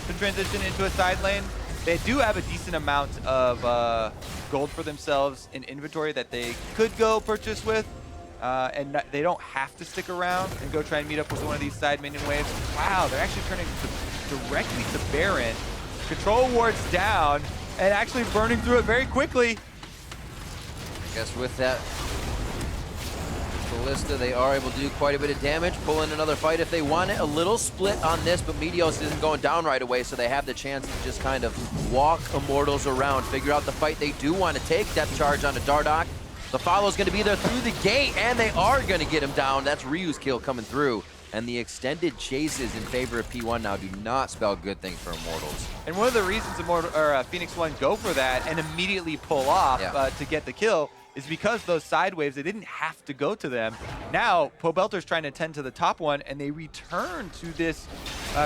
to transition into a side lane. They do have a decent amount of gold for themselves in inventory that they could go purchase with. they don't have to stick around and go try and meet up with one of these side minion waves. Wow, they're actually turning directly to Baron. Control ward's down and actually burning through it very quickly. I guess with that Ballista, they are able to do quite a bit of damage, pull in another fight if they want it. A little split on this, but Meteos isn't going down right away, so they have the chance to just kind of walk Immortals around, figure out the fight they do want to take. Depth charge onto Dardoch. The follow's going to be there through the gate, and they are going to get him down. That's Ryu's kill coming through. And the extended chases in favor of P1 now do not spell good things for Immortals. And one of the reasons Phoenix One go for that and immediately pull off to get the kill is because those side waves, they didn't have to go to them. Now, Pobelter's trying to tend to the top one, and they return to this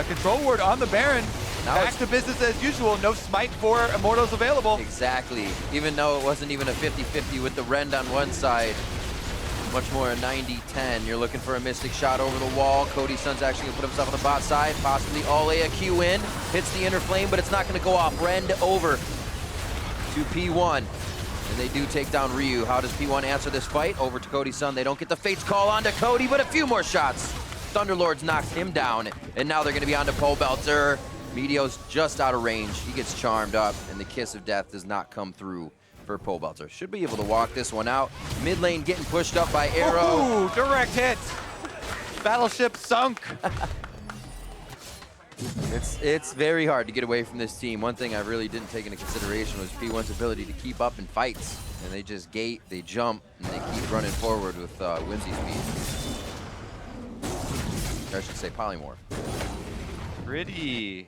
control ward on the Baron. Now back to business as usual. No smite for Immortals available. Exactly. Even though it wasn't even a 50-50 with the Rend on one side, much more a 90-10. You're looking for a Mystic shot over the wall. Cody Sun's actually gonna put himself on the bot side, possibly all a Q in. Hits the inner flame, but it's not gonna go off. Rend over to P1. And they do take down Ryu. How does P1 answer this fight? Over to Cody Sun. They don't get the Fate's Call onto Cody, but a few more shots. Thunderlords knocks him down, and now they're gonna be onto Pobelter. Meteos just out of range. He gets charmed up, and the Kiss of Death does not come through for Pobelter. Should be able to walk this one out. Mid lane getting pushed up by Arrow. Ooh, direct hit. Battleship sunk. It's very hard to get away from this team. One thing I really didn't take into consideration was P1's ability to keep up in fights. And they just gate, they jump, and they keep running forward with Whimsy speed. Or I should say Polymorph. Pretty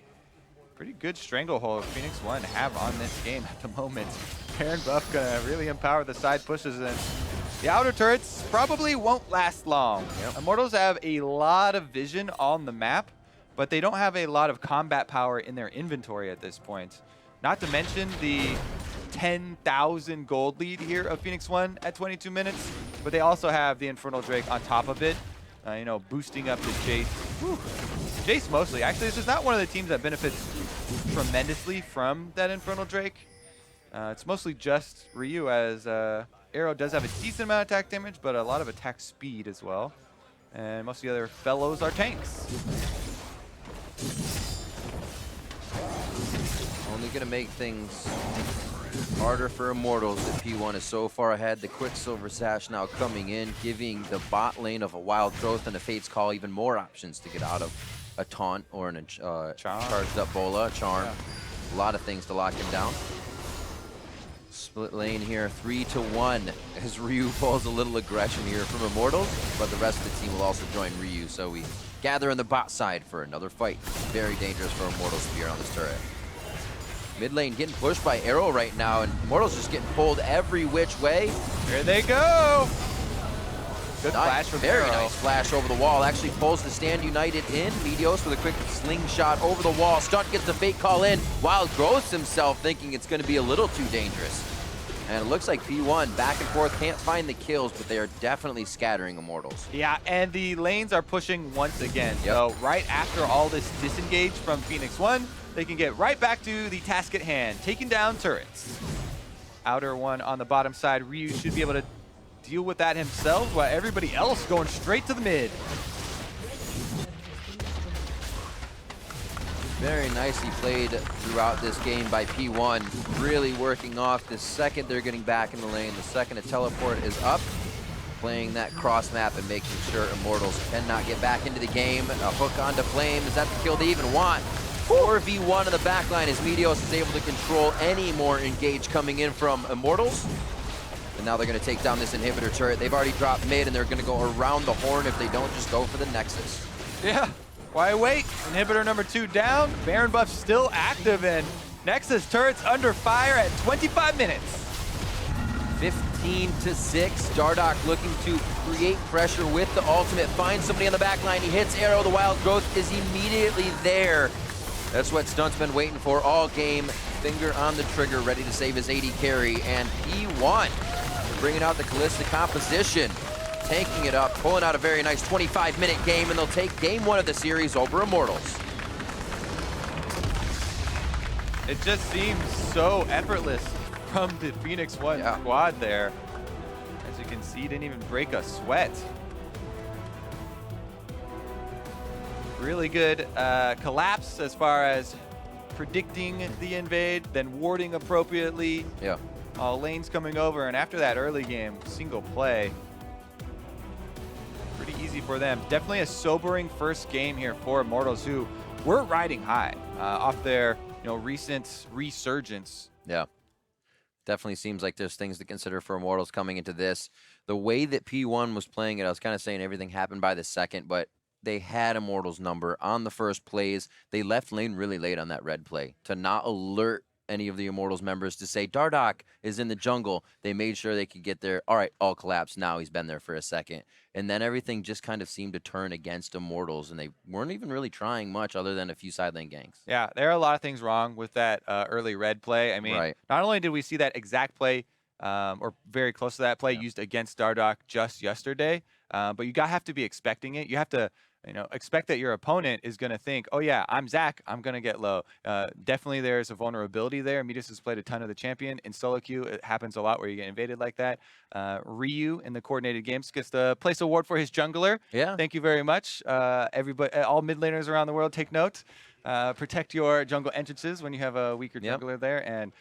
good stranglehold Phoenix One have on this game at the moment. Baron buff gonna really empower the side pushes, and the outer turrets probably won't last long. Immortals have a lot of vision on the map, but they don't have a lot of combat power in their inventory at this point. Not to mention the 10,000 gold lead here of Phoenix One at 22 minutes, but they also have the Infernal Drake on top of it, you know, boosting up the Jace. Whew. Jace mostly. Actually, this is not one of the teams that benefits tremendously from that Infernal Drake. It's mostly just Ryu, as Arrow does have a decent amount of attack damage, but a lot of attack speed as well. And most of the other fellows are tanks. Only gonna make things harder for Immortals that P1 is so far ahead. The Quicksilver Sash now coming in, giving the bot lane of a Wild Growth and a Fate's Call even more options to get out of a taunt or an charged up Bola, charm. A lot of things to lock him down. Split lane here, 3-1, as Ryu pulls a little aggression here from Immortals, but the rest of the team will also join Ryu, so we gather on the bot side for another fight. Very dangerous for Immortals to be on this turret. Mid lane getting pushed by Arrow right now, and Immortals just getting pulled every which way. Here they go! Good flash from Very Arrow. nice flash over the wall. Actually pulls the Stand United in. Meteos with a quick slingshot over the wall. Stunt gets the Fate Call in. Wild Growths himself, thinking it's going to be a little too dangerous. And it looks like P1 back and forth, can't find the kills, but they are definitely scattering Immortals. Yeah, and the lanes are pushing once again. So right after all this disengage from Phoenix One, they can get right back to the task at hand, taking down turrets. Outer one on the bottom side, Ryu should be able to deal with that himself, while everybody else going straight to the mid. Very nicely played throughout this game by P1. Really working off the second they're getting back in the lane. The second a teleport is up, playing that cross map and making sure Immortals cannot get back into the game. A hook onto Flame. Is that the kill they even want? 4v1 in the backline as Meteos is able to control any more engage coming in from Immortals. And now they're going to take down this inhibitor turret. They've already dropped mid, and they're going to go around the horn if they don't just go for the Nexus. Yeah, why wait? Inhibitor number 2 down. Baron buff still active, and Nexus turrets under fire at 25 minutes. 15-6. Dardoch looking to create pressure with the ultimate. Finds somebody on the back line. He hits Arrow. The Wild Growth is immediately there. That's what Stunt's been waiting for all game. Finger on the trigger, ready to save his 80 carry. And P1 bringing out the Kalista composition, tanking it up, pulling out a very nice 25-minute game, and they'll take game 1 of the series over Immortals. It just seems so effortless from the Phoenix One squad there. As you can see, didn't even break a sweat. Really good collapse as far as predicting the invade, then warding appropriately. Yeah. Lanes coming over, and after that early game, single play. Pretty easy for them. Definitely a sobering first game here for Immortals, who were riding high off their recent resurgence. Yeah. Definitely seems like there's things to consider for Immortals coming into this. The way that P1 was playing it, I was kind of saying everything happened by the second, but they had Immortals' number on the first plays. They left lane really late on that red play to not alert any of the Immortals members to say Dardoch is in the jungle. They made sure they could get there. All right, all collapsed. Now he's been there for a second. And then everything just kind of seemed to turn against Immortals, and they weren't even really trying much other than a few side lane ganks. Yeah, there are a lot of things wrong with that early red play. I mean, not only did we see that exact play or very close to that play used against Dardoch just yesterday, but you have to be expecting it. You have to expect that your opponent is going to think, oh yeah, I'm Zach, I'm going to get low. Definitely there's a vulnerability there. Meteos has played a ton of the champion. In solo queue, it happens a lot where you get invaded like that. Ryu in the coordinated games gets to place a ward for his jungler. Yeah. Thank you very much. Everybody, all mid laners around the world, take note. Protect your jungle entrances when you have a weaker jungler there. And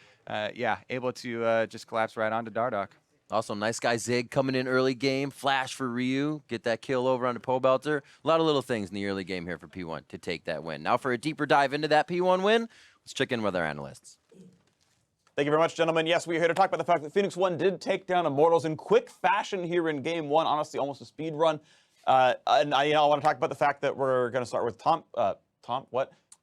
yeah, able to just collapse right onto Dardoch. Also, nice guy Zig coming in early game. Flash for Ryu. Get that kill over onto Pobelter. A lot of little things in the early game here for P1 to take that win. Now for a deeper dive into that P1 win, let's check in with our analysts. Thank you very much, gentlemen. Yes, we are here to talk about the fact that Phoenix 1 did take down Immortals in quick fashion here in Game 1. Honestly, almost a speed run. And I want to talk about the fact that we're going to start with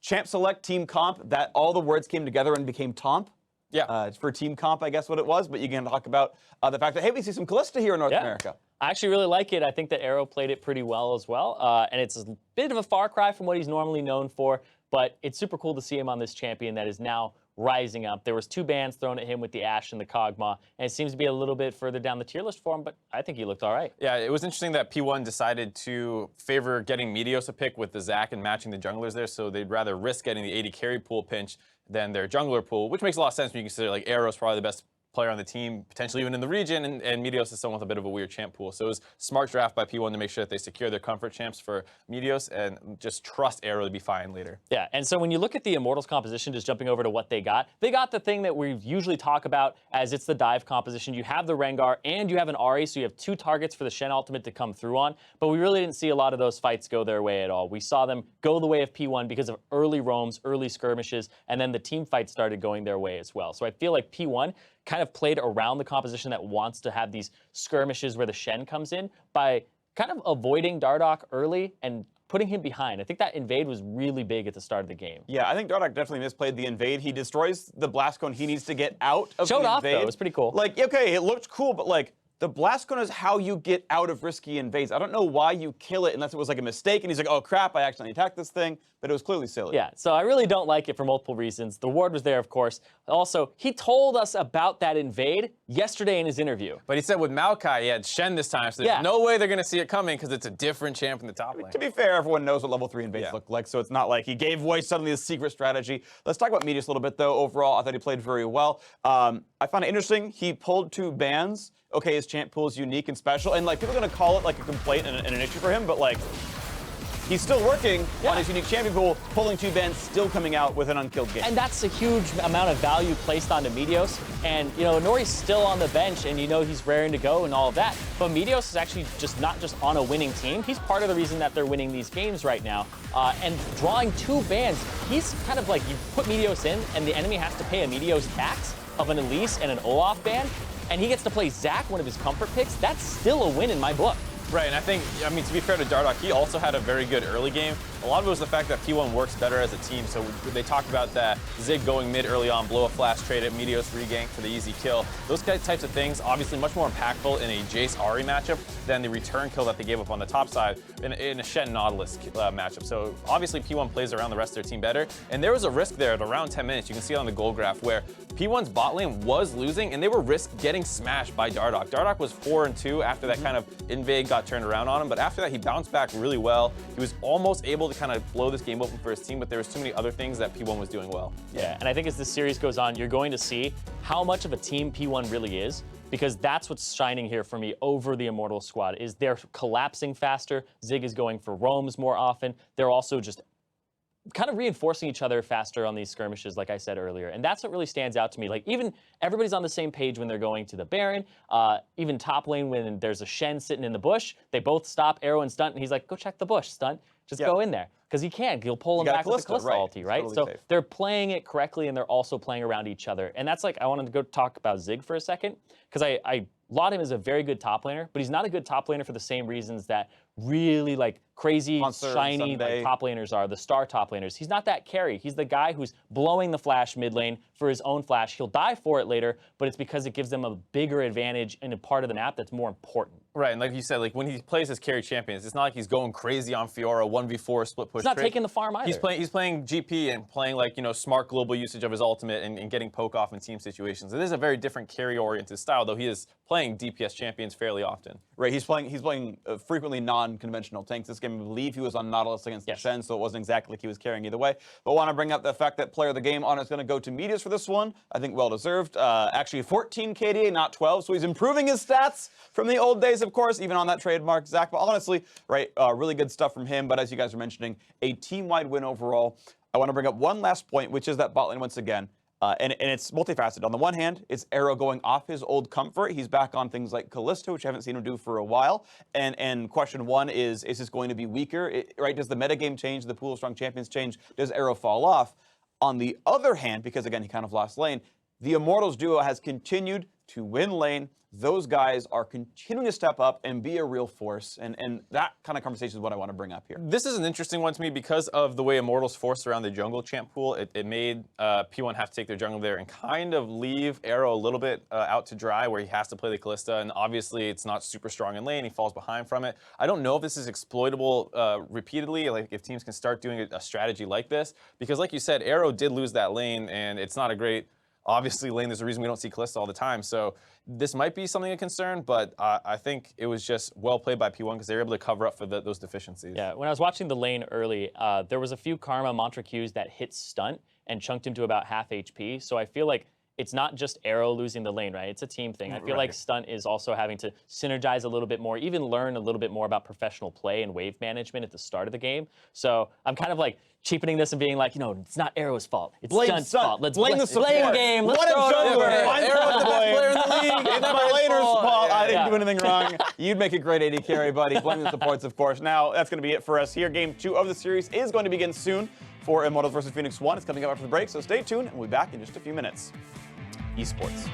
Champ Select Team Comp, that all the words came together and became Tomp. Yeah. For Team Comp, I guess what it was. But you can talk about the fact that, hey, we see some Kalista here in North America. I actually really like it. I think that Arrow played it pretty well as well. And it's a bit of a far cry from what he's normally known for. But it's super cool to see him on this champion that is now rising up. There was 2 bans thrown at him with the Ashe and the Kog'Maw, and it seems to be a little bit further down the tier list for him, but I think he looked all right. Yeah, it was interesting that P1 decided to favor getting Meteos a pick with the Zac and matching the junglers there, so they'd rather risk getting the 80 carry pool pinch than their jungler pool, which makes a lot of sense when you consider like Arrow's probably the best player on the team, potentially even in the region, and Meteos is someone with a bit of a weird champ pool. So it was smart draft by P1 to make sure that they secure their comfort champs for Meteos and just trust Arrow to be fine later. Yeah, and so when you look at the Immortals composition, just jumping over to what they got the thing that we usually talk about as it's the dive composition. You have the Rengar and you have an Ahri, so you have 2 targets for the Shen ultimate to come through on, but we really didn't see a lot of those fights go their way at all. We saw them go the way of P1 because of early roams, early skirmishes, and then the team fights started going their way as well. So I feel like P1 kind of played around the composition that wants to have these skirmishes where the Shen comes in by kind of avoiding Dardoch early and putting him behind. I think that invade was really big at the start of the game. Yeah, I think Dardoch definitely misplayed the invade. He destroys the blast cone. He needs to get out of the invade. Showed off, though. It was pretty cool. Like, okay, it looked cool, but like, the blast cone is how you get out of risky invades. I don't know why you kill it unless it was like a mistake and he's like, oh crap, I accidentally attacked this thing, but it was clearly silly. Yeah, so I really don't like it for multiple reasons. The ward was there, of course. Also, he told us about that invade yesterday in his interview. But he said with Maokai, he had Shen this time, so there's no way they're going to see it coming because it's a different champ in the top lane. To be fair, everyone knows what level 3 invades look like, so it's not like he gave away suddenly this secret strategy. Let's talk about Meteos a little bit, though. Overall, I thought he played very well. I found it interesting. He pulled 2 bans. Okay, his champ pool is unique and special, and like people are gonna call it like a complaint and an issue for him, but like he's still working on his unique champion pool, pulling 2 bans, still coming out with an unkilled game. And that's a huge amount of value placed onto Meteos. And you know, Nori's still on the bench, and you know he's raring to go and all of that. But Meteos is actually just not just on a winning team. He's part of the reason that they're winning these games right now. And drawing 2 bans, he's kind of like you put Meteos in, and the enemy has to pay a Meteos tax of an Elise and an Olaf ban. And he gets to play Zac, one of his comfort picks. That's still a win in my book. Right, and I think, I mean, to be fair to Dardoch, he also had a very good early game. A lot of it was the fact that P1 works better as a team, so they talked about that Zig going mid early on, blow a flash trade at Meteos regank for the easy kill. Those types of things, obviously much more impactful in a Jace Ahri matchup than the return kill that they gave up on the top side in a Shen Nautilus matchup. So obviously P1 plays around the rest of their team better, and there was a risk there at around 10 minutes. You can see it on the goal graph where P1's bot lane was losing, and they were risk getting smashed by Dardoch. Dardoch was 4-2 after that kind of invade got turned around on him, but after that he bounced back really well. He was almost able to kind of blow this game open for his team, but there was too many other things that P1 was doing well. Yeah, and I think as this series goes on, you're going to see how much of a team P1 really is because that's what's shining here for me over the Immortals squad, is they're collapsing faster. Zig is going for roams more often. They're also just kind of reinforcing each other faster on these skirmishes, like I said earlier. And that's what really stands out to me. Like, even everybody's on the same page when they're going to the Baron. Even top lane, when there's a Shen sitting in the bush, they both stop, Arrow and Stunt, and he's like, go check the bush, Stunt. Just go in there. Because he can. He'll pull him back with the Kalista ulti, right? Totally so safe. they're playing it correctly, and they're also playing around each other. And that's like, I wanted to go talk about Zig for a second, because I laud him as a very good top laner, but he's not a good top laner for the same reasons that really like crazy, Monster, shiny like, top laners are, the star top laners. He's not that carry. He's the guy who's blowing the flash mid lane for his own flash. He'll die for it later, but it's because it gives them a bigger advantage in a part of the map that's more important. Right, and like you said, like when he plays his carry champions, it's not like he's going crazy on Fiora, 1v4 split push. He's not trade. taking the farm either. He's playing GP and playing like, you know, smart global usage of his ultimate and getting poke off in team situations. It is a very different carry-oriented style, though he is playing DPS champions fairly often. Right, he's playing frequently non-conventional tanks this game. I believe he was on Nautilus against the Shen, so it wasn't exactly like he was carrying either way. But want to bring up the fact that player of the game honor is going to go to Meteors for this one. I think well deserved. Actually 14 KDA, not 12, so he's improving his stats from the old days, of course, even on that trademark, Zach. But honestly, right, really good stuff from him. But as you guys were mentioning, a team-wide win overall. I want to bring up one last point, which is that bot lane once again. And it's multifaceted. On the one hand, it's Arrow going off his old comfort. He's back on things like Kalista, which I haven't seen him do for a while. And question one is this going to be weaker? Right? Does the metagame change? The pool of strong champions change? Does Arrow fall off? On the other hand, because again, he kind of lost lane, the Immortals duo has continued to win lane. Those guys are continuing to step up and be a real force. And that kind of conversation is what I want to bring up here. This is an interesting one to me because of the way Immortals forced around the jungle champ pool. It made P1 have to take their jungle there and kind of leave Arrow a little bit out to dry where he has to play the Kalista. And obviously it's not super strong in lane. He falls behind from it. I don't know if this is exploitable repeatedly, like if teams can start doing a strategy like this. Because like you said, Arrow did lose that lane and it's not a great... Obviously, lane, there's a reason we don't see Kalista all the time. So this might be something of concern, but I think it was just well played by P1 because they were able to cover up for those deficiencies. Yeah, when I was watching the lane early, there was a few Karma mantra Qs that hit Stunt and chunked him to about half HP. So I feel like it's not just Arrow losing the lane, right? It's a team thing. I feel like Stunt is also having to synergize a little bit more, even learn a little bit more about professional play and wave management at the start of the game. So I'm kind of like cheapening this and being like, you know, it's not Arrow's fault. It's Stunt's fault. Let's blame the support. Game. Let's throw it over. Arrow's the best player in the league. It's my laner's fault. I didn't do anything wrong. You'd make a great AD carry, buddy. Blame the supports, of course. Now, that's going to be it for us here. Game 2 of the series is going to begin soon for Immortals versus Phoenix 1. It's coming up after the break, so stay tuned, and we'll be back in just a few minutes. Esports.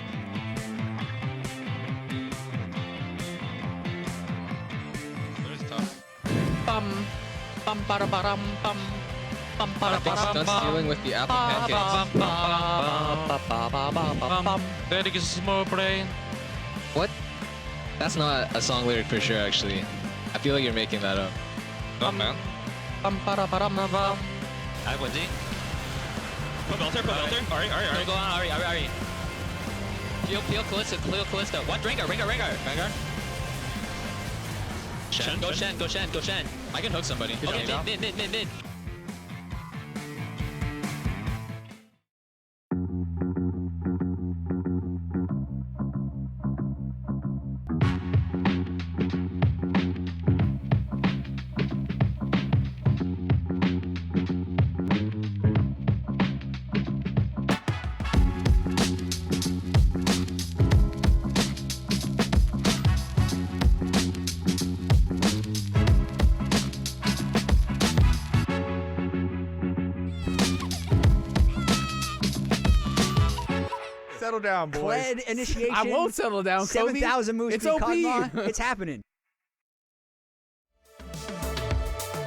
I think Stunt's dealing with the apple pancakes. There is small brain. What? That's not a song lyric for sure, actually. I feel like you're making that up. No, man. I would see. Put Belter. Ari. Go on, Ari. Peel Kalista. What? Rengar. Shen. Go Shen. I can hook somebody. Okay, mid. Settle down, boys. Kled initiation. I won't settle down, Kobe. 7,000 moves. It's to OP. Kog'Maw. It's happening.